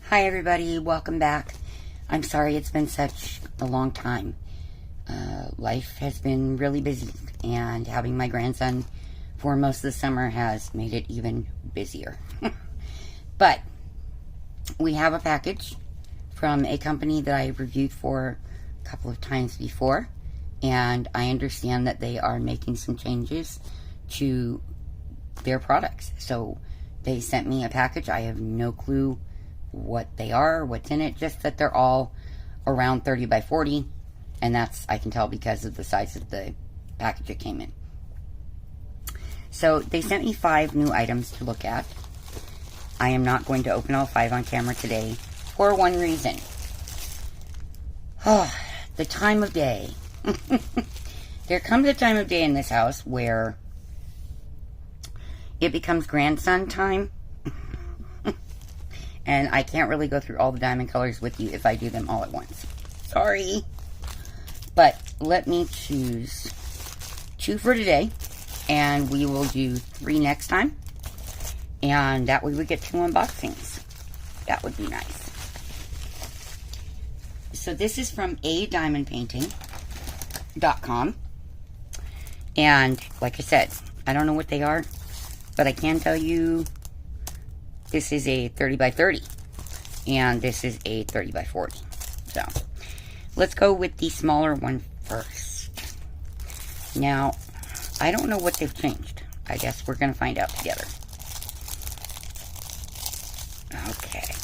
Hi everybody, welcome back. I'm sorry it's been such a long time. Life has been really busy, and having my grandson for most of the summer has made it even busier. But we have a package from a company that I've reviewed for a couple of times before, and I understand that they are making some changes to their products. So they sent me a package. I have no clue what they are, what's in it, just that they're all around 30 by 40, and that's, I can tell because of the size of the package it came in. So they sent me 5 new items to look at. I am not going to open all 5 on camera today for one reason. Oh, the time of day. There comes a time of day in this house where it becomes grandson time. And I can't really go through all the diamond colors with you if I do them all at once. Sorry. But let me choose 2 for today. And we will do 3 next time. And that way we get 2 unboxings. That would be nice. So this is from adiamondpainting.com. And like I said, I don't know what they are, but I can tell you this is a 30 by 30 and this is a 30 by 40. So let's go with the smaller one first. Now, I don't know what they've changed. I guess we're going to find out together. Okay.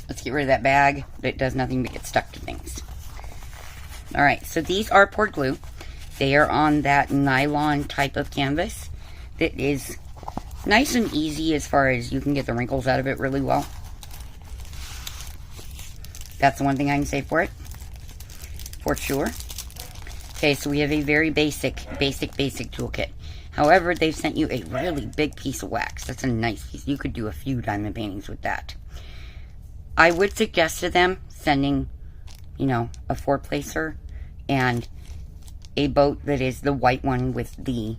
Let's get rid of that bag that does nothing but get stuck to things. Alright, so these are poured glue. They are on that nylon type of canvas that is nice and easy as far as you can get the wrinkles out of it really well. That's the one thing I can say for it. For sure. Okay, so we have a very basic toolkit. However, they've sent you a really big piece of wax. That's a nice piece. You could do a few diamond paintings with that. I would suggest to them sending, you know, a 4-placer and a boat that is the white one with the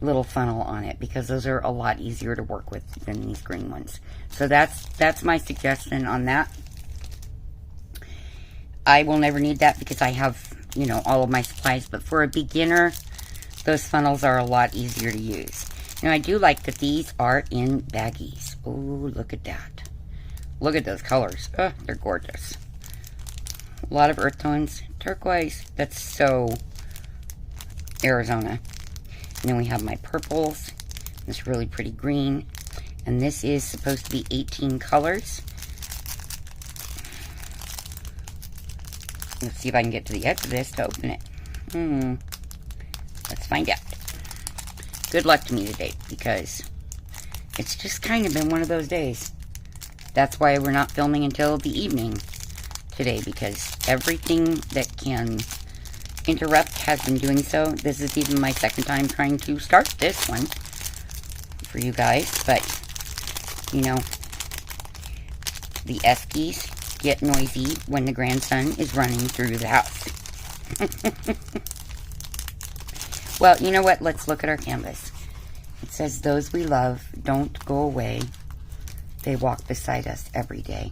little funnel on it, because those are a lot easier to work with than these green ones. So that's my suggestion on that. I will never need that because I have, you know, all of my supplies, but for a beginner, those funnels are a lot easier to use. Now, I do like that these are in baggies. Oh, look at that. Look at those colors. Oh, they're gorgeous. A lot of earth tones. Turquoise. That's so Arizona. And then we have my purples, this really pretty green, and this is supposed to be 18 colors. Let's see if I can get to the edge of this to open it. Let's find out. Good luck to me today, because it's just kind of been one of those days. That's why we're not filming until the evening today, because everything that can interrupt has been doing so. This is even my second time trying to start this one for you guys, but you know, the Eskies get noisy when the grandson is running through the house. Well, you know what? Let's look at our canvas. It says, "Those we love don't go away. They walk beside us every day."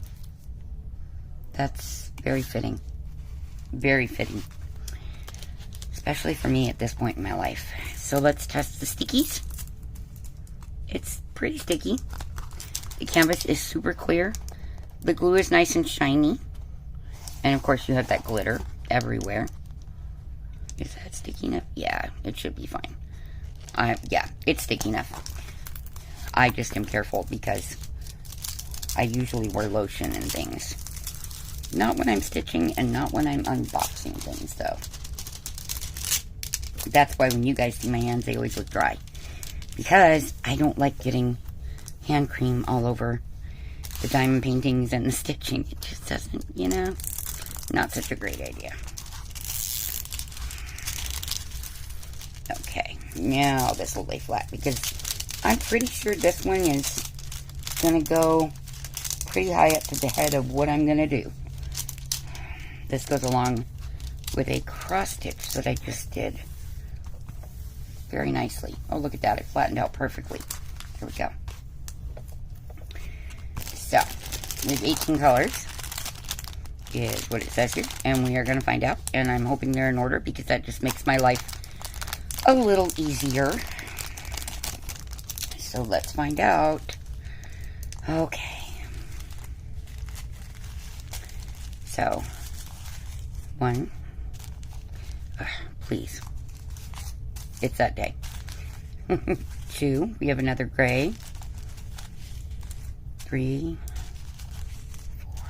That's very fitting. Very fitting. Especially for me at this point in my life. So let's test the stickies. It's pretty sticky. The canvas is super clear. The glue is nice and shiny. And of course you have that glitter everywhere. Is that sticky enough? Yeah, it should be fine. Yeah, it's sticky enough. I just am careful because I usually wear lotion and things. Not when I'm stitching and not when I'm unboxing things though. That's why when you guys see my hands, they always look dry. Because I don't like getting hand cream all over the diamond paintings and the stitching. It just doesn't, you know, not such a great idea. Okay, now this will lay flat because I'm pretty sure this one is going to go pretty high up to the head of what I'm going to do. This goes along with a cross stitch that I just did very nicely. Oh, look at that. It flattened out perfectly. There we go. So, we have 18 colors, is what it says here, and we are going to find out, and I'm hoping they're in order because that just makes my life a little easier. So let's find out. Okay. So, one, please, it's that day. 2, we have another gray. 3, 4,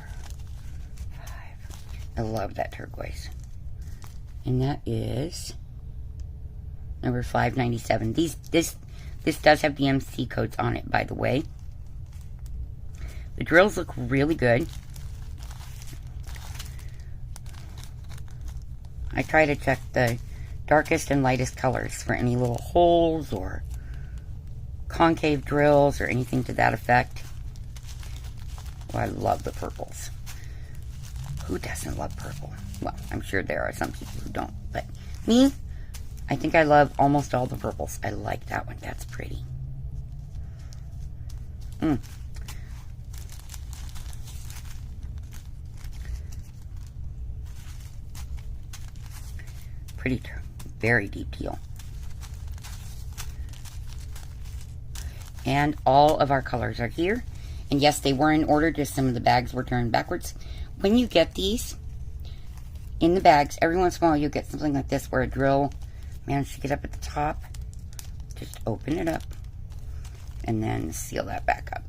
5. I love that turquoise. And that is number 597. This does have the MC codes on it, by the way. The drills look really good. I try to check the darkest and lightest colors for any little holes or concave drills or anything to that effect. Oh, I love the purples. Who doesn't love purple? Well, I'm sure there are some people who don't, but me, I think I love almost all the purples. I like that one. That's pretty. Pretty, very deep teal. And all of our colors are here. And yes, they were in order, just some of the bags were turned backwards. When you get these in the bags, every once in a while you'll get something like this where a drill managed to get up at the top. Just open it up and then seal that back up.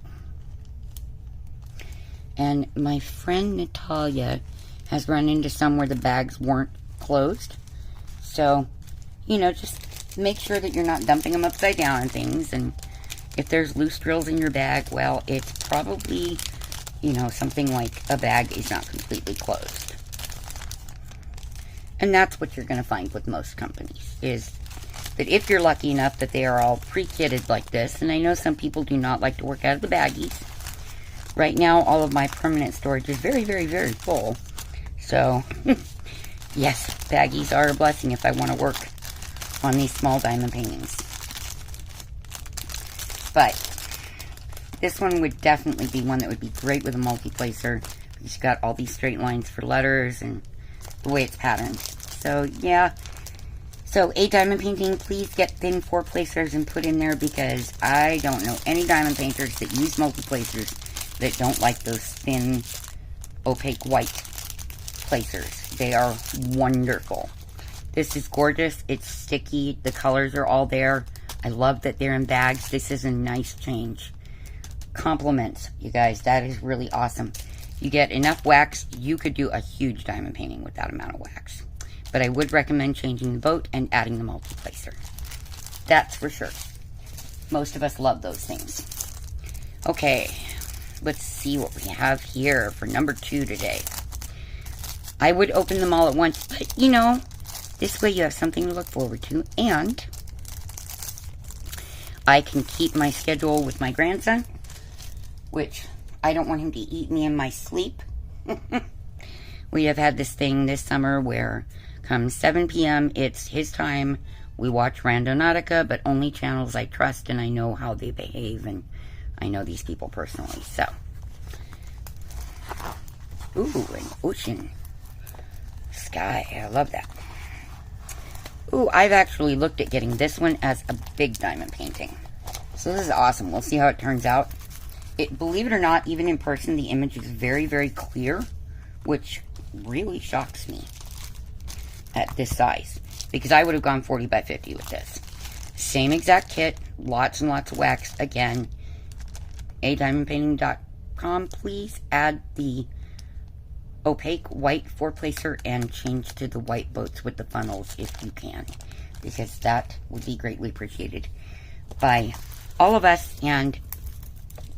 And my friend Natalia has run into some where the bags weren't closed. So, you know, just make sure that you're not dumping them upside down and things. And if there's loose drills in your bag, well, it's probably, you know, something like a bag is not completely closed. And that's what you're going to find with most companies, is that if you're lucky enough that they are all pre-kitted like this, and I know some people do not like to work out of the baggies. Right now, all of my permanent storage is very, very, very full. So, yes, baggies are a blessing if I want to work on these small diamond paintings. But this one would definitely be one that would be great with a multi-placer. Because you've got all these straight lines for letters and the way it's patterned. So, yeah. So, a diamond painting, please get thin 4-placers and put in there, because I don't know any diamond painters that use multi-placers that don't like those thin, opaque white placers. They are wonderful. This is gorgeous. It's sticky. The colors are all there. I love that they're in bags. This is a nice change. Compliments, you guys. That is really awesome. You get enough wax, you could do a huge diamond painting with that amount of wax. But I would recommend changing the boat and adding the multi-placer. That's for sure. Most of us love those things. Okay, let's see what we have here for number 2 today. I would open them all at once, but you know, this way you have something to look forward to, and I can keep my schedule with my grandson, which I don't want him to eat me in my sleep. We have had this thing this summer where come 7 p.m. it's his time. We watch Randonautica, but only channels I trust and I know how they behave, and I know these people personally. So, ooh, an ocean sky. I love that. Ooh, I've actually looked at getting this one as a big diamond painting. So this is awesome. We'll see how it turns out. Believe it or not, even in person, the image is very, very clear, which really shocks me at this size, because I would have gone 40 by 50 with this. Same exact kit, lots and lots of wax. Again, adiamondpainting.com. Please add the opaque white 4-placer and change to the white boats with the funnels if you can, because that would be greatly appreciated by all of us, and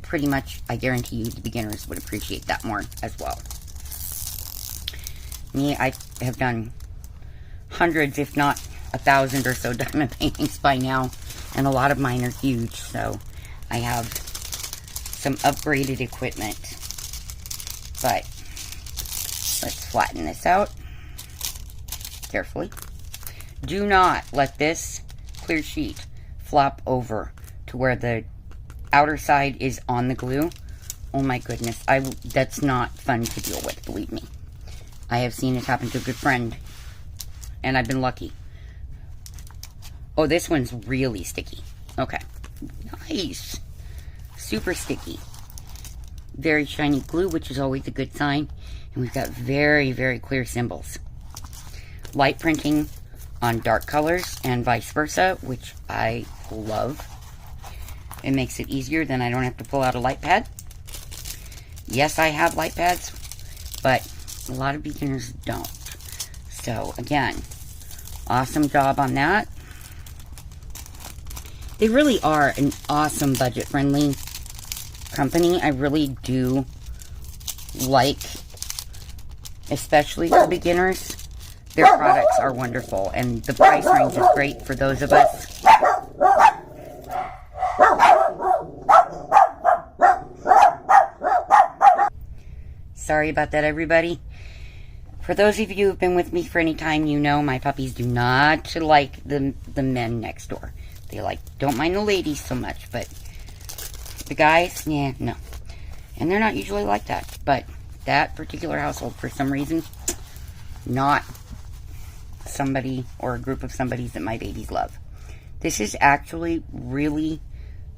pretty much, I guarantee you, the beginners would appreciate that more as well. Me, I have done hundreds, if not 1,000 or so diamond paintings by now, and a lot of mine are huge, so I have some upgraded equipment. But let's flatten this out carefully. Do not let this clear sheet flop over to where the outer side is on the glue. Oh my goodness. That's not fun to deal with, believe me. I have seen it happen to a good friend, and I've been lucky. Oh, this one's really sticky. Okay. Nice. Super sticky. Very shiny glue, which is always a good sign. And we've got very, very clear symbols. Light printing on dark colors and vice versa, which I love. It makes it easier, then I don't have to pull out a light pad. Yes, I have light pads, but a lot of beginners don't. So, again, awesome job on that. They really are an awesome budget-friendly company. I really do like, especially for beginners, their products are wonderful, and the price range is great for those of us. Sorry about that, everybody. For those of you who've been with me for any time, you know my puppies do not like the men next door. They don't mind the ladies so much, but the guys, yeah, no. And they're not usually like that, but that particular household, for some reason, not somebody or a group of somebodies that my babies love. This is actually really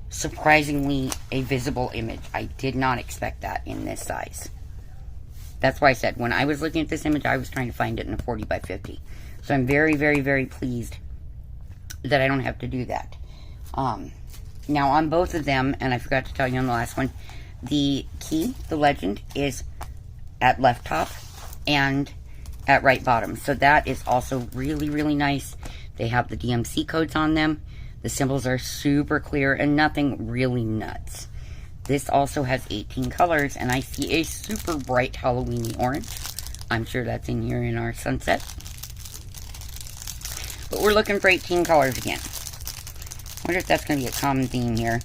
surprisingly a visible image. I did not expect that in this size. That's why I said, when I was looking at this image, I was trying to find it in a 40 by 50. So I'm very, very, very pleased that I don't have to do that. Now, on both of them, and I forgot to tell you on the last one, the key, the legend, is at left top and at right bottom. So that is also really, really nice. They have the DMC codes on them. The symbols are super clear and nothing really nuts. This also has 18 colors, and I see a super bright Halloweeny orange. I'm sure that's in here in our sunset. But we're looking for 18 colors again. I wonder if that's going to be a common theme here.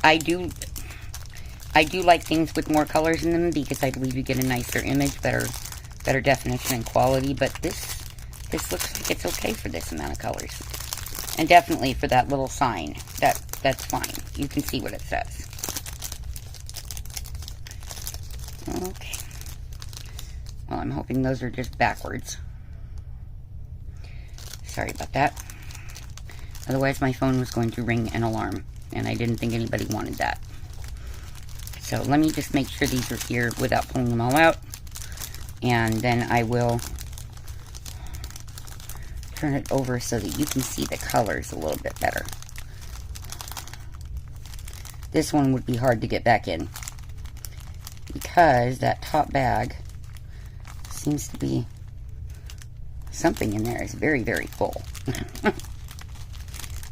I do like things with more colors in them because I believe you get a nicer image, better definition and quality. But this looks like it's okay for this amount of colors, and definitely for that little sign. That's fine. You can see what it says. Okay. Well, I'm hoping those are just backwards. Sorry about that. Otherwise, my phone was going to ring an alarm, and I didn't think anybody wanted that. So let me just make sure these are here without pulling them all out, and then I will turn it over so that you can see the colors a little bit better. This one would be hard to get back in because that top bag seems to be something in there is very, very full.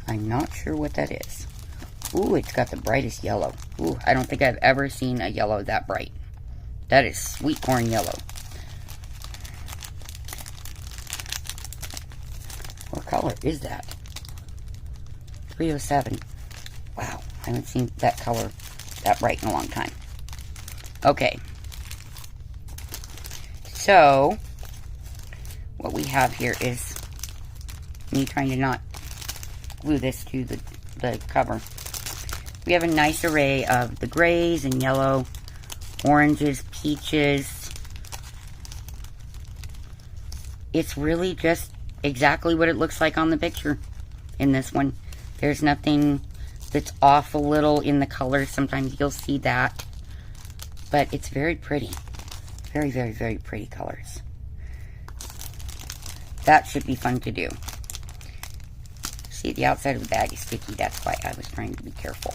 I'm not sure what that is. Ooh, it's got the brightest yellow. Ooh, I don't think I've ever seen a yellow that bright. That is sweet corn yellow. What color is that? 307. Wow, I haven't seen that color that bright in a long time. Okay. So, what we have here is me trying to not glue this to the cover. We have a nice array of the grays and yellow, oranges, peaches. It's really just exactly what it looks like on the picture in this one. There's nothing that's off a little in the color. Sometimes you'll see that. But it's very pretty. Very, very, very pretty colors. That should be fun to do. See, the outside of the bag is sticky. That's why I was trying to be careful.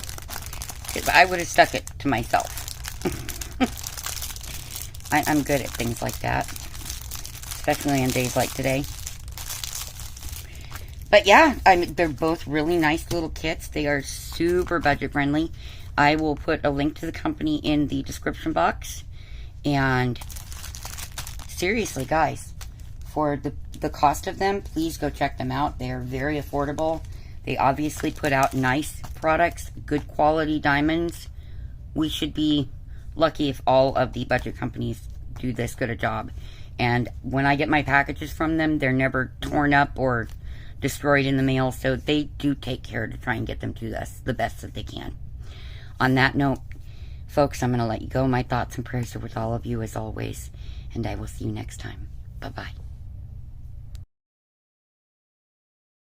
Because I would have stuck it to myself. I'm good at things like that. Especially on days like today. But yeah, they're both really nice little kits. They are super budget friendly. I will put a link to the company in the description box. And seriously, guys, for the cost of them, please go check them out. They are very affordable. They obviously put out nice products, good quality diamonds. We should be lucky if all of the budget companies do this good a job. And when I get my packages from them, they're never torn up or destroyed in the mail, so they do take care to try and get them to us the best that they can. on that note, folks, I'm going to let you go. My thoughts and prayers are with all of you as always, and I will see you next time. Bye-bye.